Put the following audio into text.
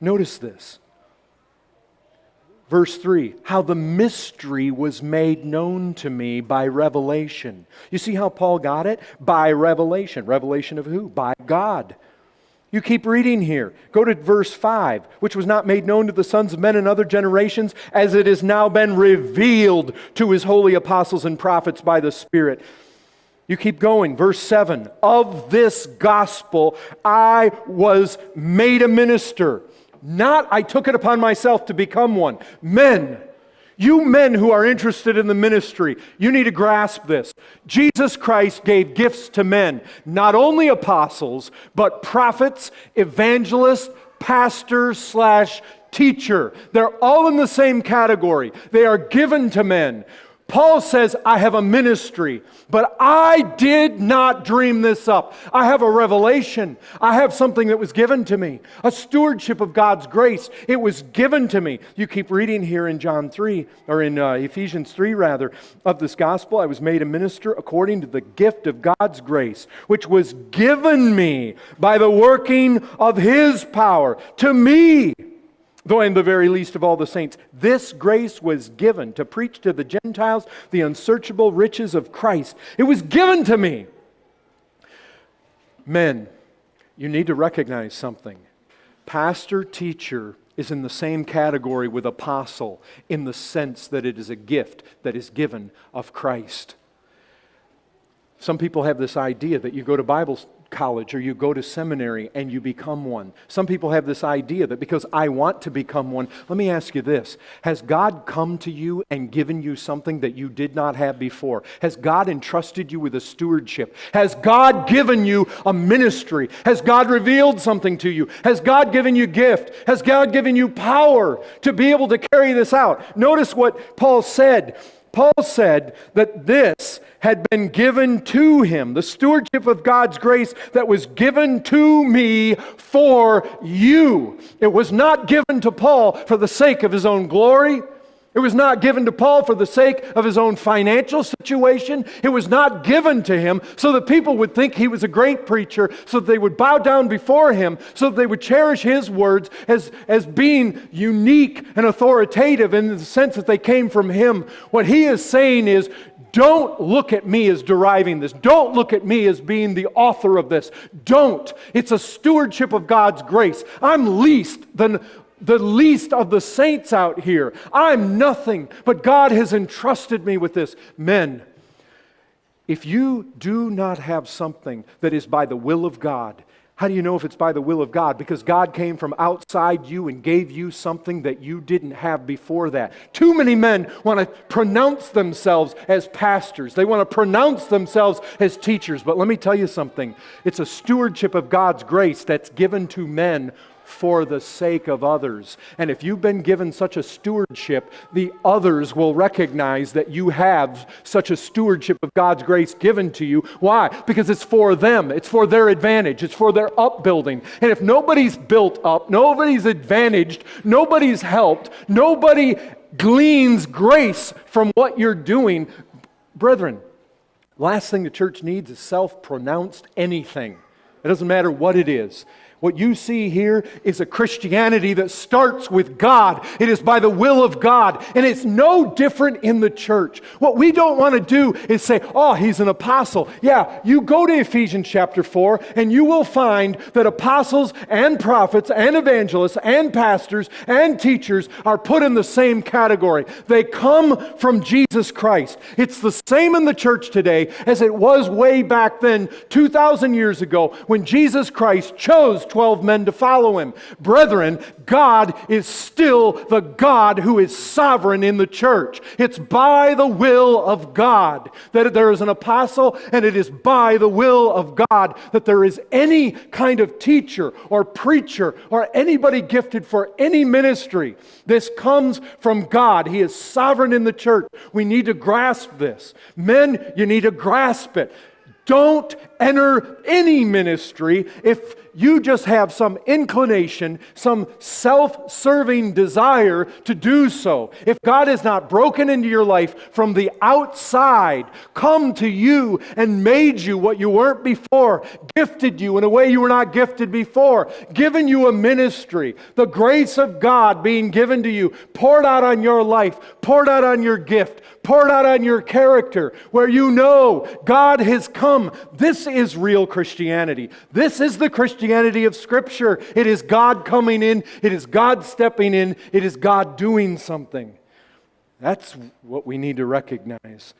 Notice this. Verse 3, how the mystery was made known to me by revelation. You see how Paul got it? By revelation. Revelation of who? By God. You keep reading here. Go to verse 5, which was not made known to the sons of men in other generations, as it has now been revealed to His holy apostles and prophets by the Spirit. You keep going. Verse 7, of this gospel I was made a minister. Not I took it upon myself to become one. Men, you men who are interested in the ministry, you need to grasp this. Jesus Christ gave gifts to men, not only apostles, but prophets, evangelists, pastors / teacher. They're all in the same category. They are given to men. Paul says, I have a ministry, but I did not dream this up. I have a revelation. I have something that was given to me, a stewardship of God's grace. It was given to me. You keep reading here in Ephesians 3 rather, of this gospel. I was made a minister according to the gift of God's grace, which was given me by the working of His power to me. Though I am the very least of all the saints, this grace was given to preach to the Gentiles the unsearchable riches of Christ. It was given to me. Men, you need to recognize something. Pastor, teacher is in the same category with apostle in the sense that it is a gift that is given of Christ. Some people have this idea that you go to Bible college or you go to seminary and you become one. Some people have this idea that because I want to become one. Let me ask you this. Has God come to you and given you something that you did not have before? Has God entrusted you with a stewardship? Has God given you a ministry? Has God revealed something to you? Has God given you gift? Has God given you power to be able to carry this out? Notice what Paul said. Paul said that this had been given to him, the stewardship of God's grace that was given to me for you. It was not given to Paul for the sake of his own glory. It was not given to Paul for the sake of his own financial situation. It was not given to him so that people would think he was a great preacher, so that they would bow down before him, so that they would cherish his words as being unique and authoritative in the sense that they came from him. What he is saying is, don't look at me as deriving this. Don't look at me as being the author of this. Don't. It's a stewardship of God's grace. I'm least than the least of the saints out here. I'm nothing, but God has entrusted me with this. Men, if you do not have something that is by the will of God, how do you know if it's by the will of God? Because God came from outside you and gave you something that you didn't have before that. Too many men want to pronounce themselves as pastors. They want to pronounce themselves as teachers. But let me tell you something. It's a stewardship of God's grace that's given to men for the sake of others. And if you've been given such a stewardship, the others will recognize that you have such a stewardship of God's grace given to you. Why? Because it's for them. It's for their advantage. It's for their upbuilding. And if nobody's built up, nobody's advantaged, nobody's helped, nobody gleans grace from what you're doing, brethren, last thing the church needs is self-pronounced anything. It doesn't matter what it is. What you see here is a Christianity that starts with God. It is by the will of God. And it's no different in the church. What we don't want to do is say, oh, he's an apostle. Yeah, you go to Ephesians chapter 4 and you will find that apostles and prophets and evangelists and pastors and teachers are put in the same category. They come from Jesus Christ. It's the same in the church today as it was way back then, 2,000 years ago, when Jesus Christ chose 12 men to follow him. Brethren, God is still the God who is sovereign in the church. It's by the will of God that there is an apostle, and it is by the will of God that there is any kind of teacher or preacher or anybody gifted for any ministry. This comes from God. He is sovereign in the church. We need to grasp this. Men, you need to grasp it. Don't enter any ministry if you just have some inclination, some self-serving desire to do so. If God has not broken into your life from the outside, come to you and made you what you weren't before, gifted you in a way you were not gifted before, given you a ministry, the grace of God being given to you, poured out on your life, poured out on your gift, poured out on your character, where you know God has come. This is real Christianity. This is the Christianity of Scripture. It is God coming in. It is God stepping in. It is God doing something. That's what we need to recognize.